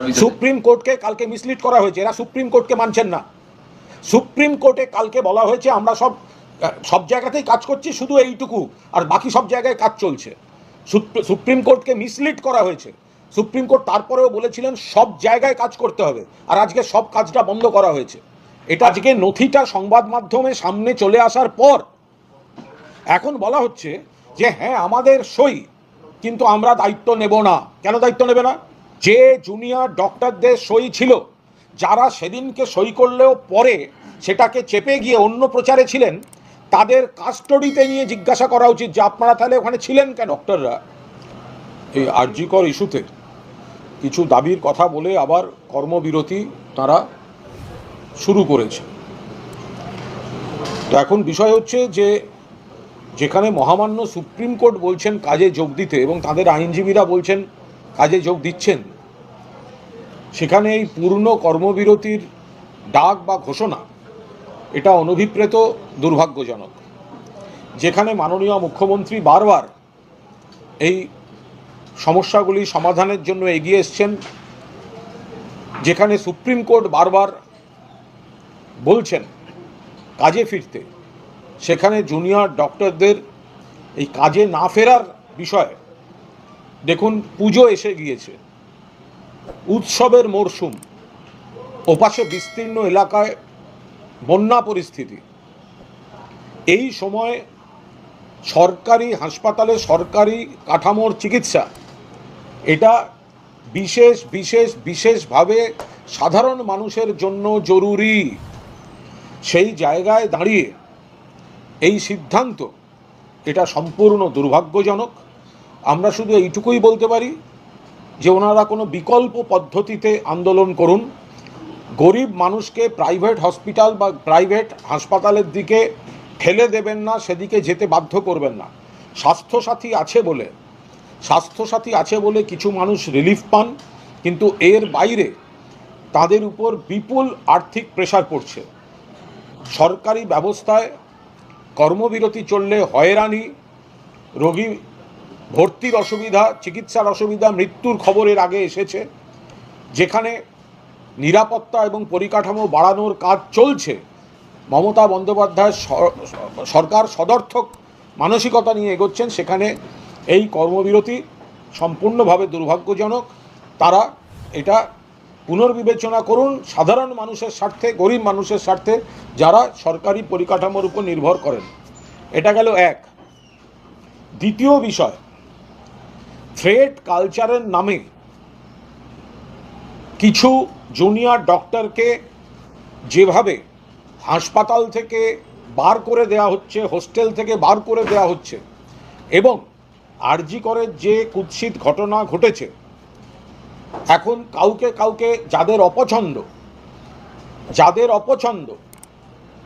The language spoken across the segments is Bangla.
সুপ্রিম কোর্টকে কালকে মিসলিড করা হয়েছে, এরা সুপ্রিম কোর্টকে মানছেন না। সুপ্রিম কোর্টে কালকে বলা হয়েছে আমরা সব জায়গাতেই কাজ করছি, শুধু এইটুকু আর বাকি সব জায়গায় কাজ চলছে। সুপ্রিম কোর্টকে মিসলিড করা হয়েছে। সুপ্রিম কোর্ট তারপরেও বলেছিলেন সব জায়গায় কাজ করতে হবে, আর আজকে সব কাজটা বন্ধ করা হয়েছে। এটা আজকে নথিটা সংবাদ মাধ্যমে সামনে চলে আসার পর এখন বলা হচ্ছে যে হ্যাঁ আমাদের সই, কিন্তু আমরা দায়িত্ব নেব না। কেন দায়িত্ব নেবে না? যে জুনিয়র ডক্টরদের সই ছিল, যারা সেদিনকে সই করলেও পরে সেটাকে চেপে গিয়ে অন্য প্রচারে ছিলেন, তাদের কাস্টডিতে নিয়ে জিজ্ঞাসা করা উচিত যে আপনারা তাহলে ওখানে ছিলেন কেন? ডক্টররা এই আরজিকর ইস্যুতে কিছু দাবির কথা বলে আবার কর্মবিরতি তারা শুরু করেছে। তো এখন বিষয় হচ্ছে যে যেখানে মহামান্য সুপ্রিম কোর্ট বলছেন কাজে যোগ দিতে এবং তাদের আইনজীবীরা বলছেন কাজে যোগ দিচ্ছেন, সেখানে এই পূর্ণ কর্মবিরতির ডাক বা ঘোষণা এটা অনভিপ্রেত দুর্ভাগ্যজনক। যেখানে মাননীয় মুখ্যমন্ত্রী বারবার এই সমস্যাগুলি সমাধানের জন্য এগিয়ে এসছেন, যেখানে সুপ্রিম কোর্ট বারবার বলছেন কাজে ফিরতে, সেখানে জুনিয়র ডক্টরদের এই কাজে না ফেরার বিষয়ে দেখুন, পুজো এসে গিয়েছে, উৎসবের মরশুম, ওপাশে বিস্তীর্ণ এলাকায় বন্যা পরিস্থিতি। এই সময় সরকারি হাসপাতালে সরকারি কাঠামোর চিকিৎসা এটা বিশেষভাবে সাধারণ মানুষের জন্য জরুরি। সেই জায়গায় দাঁড়িয়ে এই সিদ্ধান্ত এটা সম্পূর্ণ দুর্ভাগ্যজনক। আমরা শুধু এইটুকুই বলতে পারি যে ওনারা কোনো বিকল্প পদ্ধতিতে আন্দোলন করুন, গরিব মানুষকে প্রাইভেট হসপিটাল বা প্রাইভেট হাসপাতালের দিকে ঠেলে দেবেন না, সেদিকে যেতে বাধ্য করবেন না। স্বাস্থ্যসাথী আছে বলে কিছু মানুষ রিলিফ পান, কিন্তু এর বাইরে তাদের উপর বিপুল আর্থিক প্রেশার পড়ছে। সরকারি ব্যবস্থায় কর্মবিরতি চললে হয়রানি, রোগী ভর্তির অসুবিধা, চিকিৎসার অসুবিধা, মৃত্যুর খবরের আগে এসেছে। যেখানে নিরাপত্তা এবং পরিকাঠামো বাড়ানোর কাজ চলছে, মমতা বন্দ্যোপাধ্যায় সরকার সদর্থক মানসিকতা নিয়ে এগোচ্ছেন, সেখানে এই কর্মবিরতি সম্পূর্ণভাবে দুর্ভাগ্যজনক। তারা এটা পুনর্বিবেচনা করুন সাধারণ মানুষের স্বার্থে, গরিব মানুষের স্বার্থে, যারা সরকারি পরিকাঠামোর উপর নির্ভর করেন। এটা গেল এক। দ্বিতীয় বিষয়, থ্রেড কালচারের নামে কিছু জুনিয়র ডক্টরকে যেভাবে হাসপাতাল থেকে বার করে দেওয়া হচ্ছে, হোস্টেল থেকে বার করে দেওয়া হচ্ছে, এবং আরজিকরের যে কুৎসিত ঘটনা ঘটেছে, এখন কাউকে যাদের অপছন্দ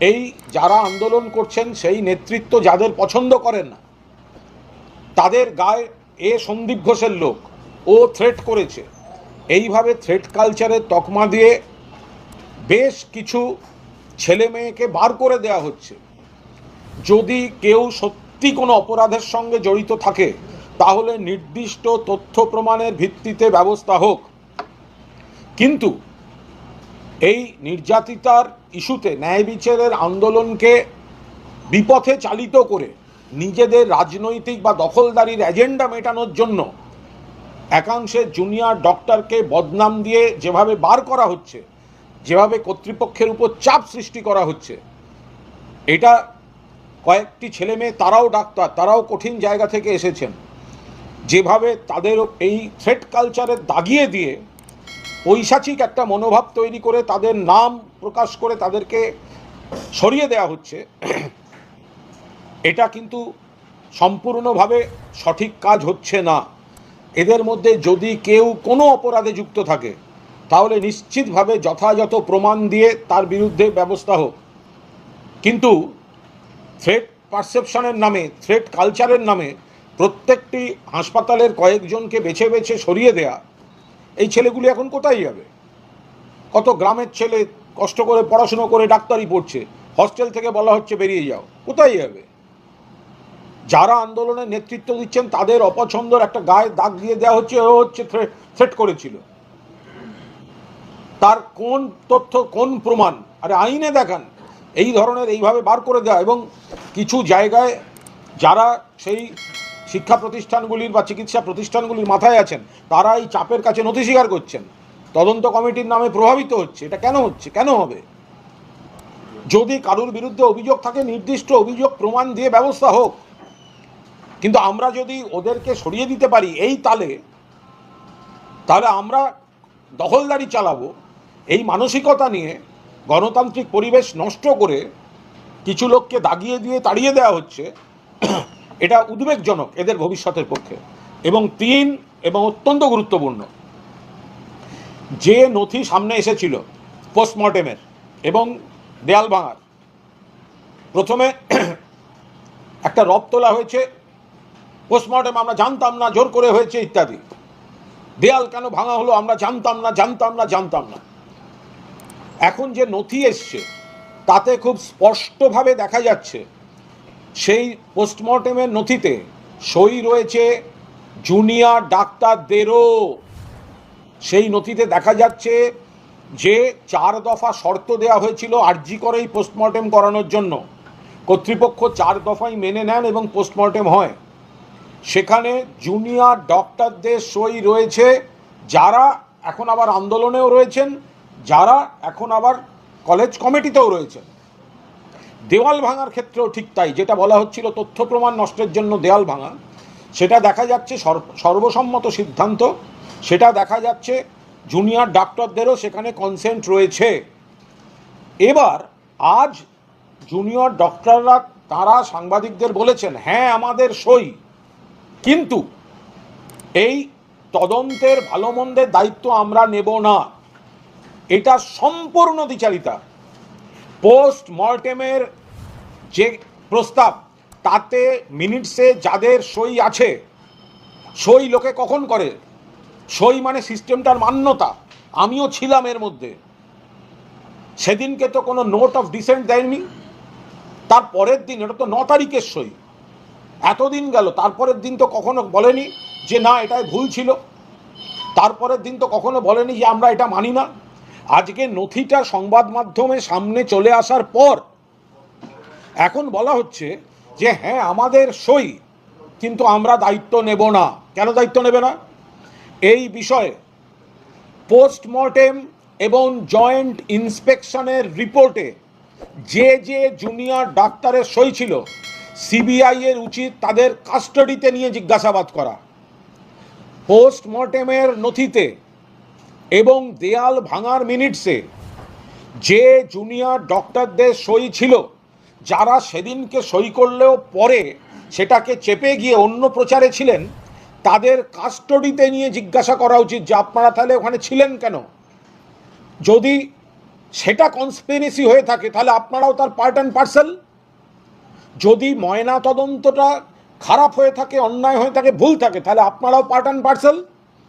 এই যারা আন্দোলন করছেন, সেই নেতৃত্ব যাদের পছন্দ করেন না, তাদের গায়ে সন্দীপ ঘোষের লোক, ও থ্রেট করেছে, এইভাবে থ্রেট কালচারের তকমা দিয়ে বেশ কিছু ছেলে মেয়েকে বার করে দেওয়া হচ্ছে। যদি কেউ সত্যি কোনো অপরাধের সঙ্গে জড়িত থাকে, তাহলে নির্দিষ্ট তথ্য প্রমাণের ভিত্তিতে ব্যবস্থা হোক। কিন্তু এই নির্যাতিতার ইস্যুতে ন্যায় বিচারের আন্দোলনকে বিপথে চালিত করে নিজেদের রাজনৈতিক বা দখলদারির এজেন্ডা মেটানোর জন্য একাংশের জুনিয়র ডক্টরকে বদনাম দিয়ে যেভাবে বার করা হচ্ছে, যেভাবে কর্তৃপক্ষের উপর চাপ সৃষ্টি করা হচ্ছে, এটা কয়েকটি ছেলে মেয়ে, তারাও ডাক্তার, তারাও কঠিন জায়গা থেকে এসেছেন, যেভাবে তাদের এই থ্রেট কালচারে দাগিয়ে দিয়ে পৈশাচিক একটা মনোভাব তৈরি করে তাদের নাম প্রকাশ করে তাদেরকে সরিয়ে দেওয়া হচ্ছে, এটা কিন্তু সম্পূর্ণভাবে সঠিক কাজ হচ্ছে না। এদের মধ্যে যদি কেউ কোনো অপরাধে যুক্ত থাকে, তাহলে নিশ্চিতভাবে যথাযথ প্রমাণ দিয়ে তার বিরুদ্ধে ব্যবস্থা হোক। কিন্তু থ্রেট পারসেপশনের নামে, থ্রেট কালচারের নামে প্রত্যেকটি হাসপাতালের কয়েকজনকে বেছে বেছে সরিয়ে দেয়া, এই ছেলেগুলি এখন কোথায় যাবে? কত গ্রামের ছেলে কষ্ট করে পড়াশুনো করে ডাক্তারি পড়ছে, হস্টেল থেকে বলা হচ্ছে বেরিয়ে যাও, কোথায় যাবে? যারা আন্দোলনের নেতৃত্ব দিচ্ছেন তাদের অপছন্দর একটা গায়ে দাগ দিয়ে দেওয়া হচ্ছে, ও হচ্ছে থ্রেট করেছিল। তার কোন তথ্য, কোন প্রমাণ, আরে আইনে দেখান। এই ধরনের এইভাবে বার করে দেওয়া, এবং কিছু জায়গায় যারা সেই শিক্ষা প্রতিষ্ঠানগুলির বা চিকিৎসা প্রতিষ্ঠানগুলির মাথায় আছেন, তারা এই চাপের কাছে নথি স্বীকার করছেন, তদন্ত কমিটির নামে প্রভাবিত হচ্ছে। এটা কেন হচ্ছে, কেন হবে? যদি কারুর বিরুদ্ধে অভিযোগ থাকে, নির্দিষ্ট অভিযোগ প্রমাণ দিয়ে ব্যবস্থা হোক। কিন্তু আমরা যদি ওদেরকে সরিয়ে দিতে পারি এই তালে, তাহলে আমরা দখলদারি চালাবো। এই মানসিকতা নিয়ে গণতান্ত্রিক পরিবেশ নষ্ট করে কিছু লোককে দাগিয়ে দিয়ে তাড়িয়ে দেওয়া হচ্ছে। এটা উদ্বেগজনক এদের ভবিষ্যতের পক্ষে। এবং এবং অত্যন্ত গুরুত্বপূর্ণ, যে নথি সামনে এসেছিল পোস্টমর্টেমের এবং দেয়াল ভাঙার, প্রথমে একটা রব তোলা হয়েছে, পোস্টমর্টেম আমরা জানতাম না, জোর করে হয়েছে ইত্যাদি। দেয়াল কেন ভাঙা হলো আমরা জানতাম না। এখন যে নথি এসছে তাতে খুব স্পষ্টভাবে দেখা যাচ্ছে, সেই পোস্টমর্টেমের নথিতে সই রয়েছে জুনিয়র ডাক্তারদেরও। সেই নথিতে দেখা যাচ্ছে যে 4 দফা শর্ত দেওয়া হয়েছিল আরজি করেই পোস্টমর্টেম করানোর জন্য। কর্তৃপক্ষ 4 দফাই মেনে নেন এবং পোস্টমর্টেম হয়। সেখানে জুনিয়র ডক্টরদের সই রয়েছে, যারা এখন আবার আন্দোলনেও রয়েছেন, যারা এখন আবার কলেজ কমিটিতেও রয়েছেন। দেওয়াল ভাঙার ক্ষেত্রেও ঠিক তাই, যেটা বলা হচ্ছিল তথ্য প্রমাণ নষ্টের জন্য দেওয়াল ভাঙা, সেটা দেখা যাচ্ছে সর্বসম্মত সিদ্ধান্ত। সেটা দেখা যাচ্ছে জুনিয়র ডাক্তারদেরও সেখানে কনসেন্ট রয়েছে। এবার আজ জুনিয়র ডক্টররা তারা সাংবাদিকদের বলেছেন, হ্যাঁ আমাদের সই, কিন্তু এই তদন্তের ভালো মন্দের দায়িত্ব আমরা নেব না। এটা সম্পূর্ণ দ্বিচারিতা। পোস্টমর্টেমের যে প্রস্তাব, তাতে মিনিটসে যাদের সই আছে, সই লোকে কখন করে? সই মানে সিস্টেমটার মান্যতা। আমিও ছিলাম এর মধ্যে। সেদিনকে তো কোনো নোট অফ ডিসেন্ট দেয়নি। তারপরের দিন, এটা তো 9 তারিখের সই, এতদিন গেল, তারপরের দিন তো কখনো বলেনি যে না এটাই ভুল ছিল। তারপরের দিন তো কখনো বলেনি যে আমরা এটা মানি না। আজকে নথিটা সংবাদ মাধ্যমে সামনে চলে আসার পর এখন বলা হচ্ছে যে হ্যাঁ আমাদের সই, কিন্তু আমরা দায়িত্ব নেব না। কেন দায়িত্ব নেবে না? এই বিষয়ে পোস্টমর্টেম এবং জয়েন্ট ইন্সপেকশনের রিপোর্টে যে জুনিয়র ডাক্তারের সই ছিল, সিবিআই এর উচিত তাদের কাস্টাডিতে নিয়ে জিজ্ঞাসাবাদ করা। পোস্টমর্টেমের নথিতে এবং দেয়াল ভাঙার মিনিটসে যে জুনিয়র ডক্টরদের সই ছিল, যারা সেদিনকে সই করলেও পরে সেটাকে চেপে গিয়ে অন্য প্রচারে ছিলেন, তাদের কাস্টডিতে নিয়ে জিজ্ঞাসা করা উচিত যে আপনারা তাহলে ওখানে ছিলেন কেন? যদি সেটা কনস্পিরেসি হয়ে থাকে তাহলে আপনারাও তার পার্ট অ্যান্ড পার্সেল। যদি ময়না তদন্তটা খারাপ হয়ে থাকে, অন্যায় হয়ে থাকে, ভুল থাকে, তাহলে আপনারাও পার্ট অ্যান্ড পার্সেল।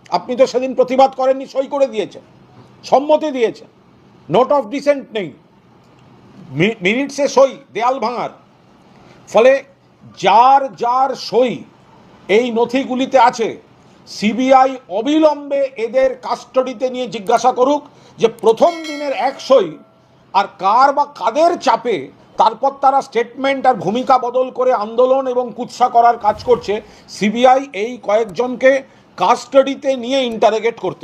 আপনি তো সেদিন প্রতিবাদ করেননি, সই করে দিয়েছেন, সম্মতি দিয়েছেন, নোট অফ ডিসেন্ট নেই, মিনিটসে সই দেয়াল ভাঙার। ফলে যার সই এই নথিগুলিতে আছে, সিবিআই অবিলম্বে এদের কাস্টডিতে নিয়ে জিজ্ঞাসা করুক যে প্রথম দিনের এক সই আর কার বা কাদের চাপে তারপর তারা স্টেটমেন্ট আর ভূমিকা বদল করে আন্দোলন এবং কুৎসা করার কাজ করছে। সিবিআই এই কয়েকজনকে কাস্টডিতে নিয়ে ইন্টারোগেট করতে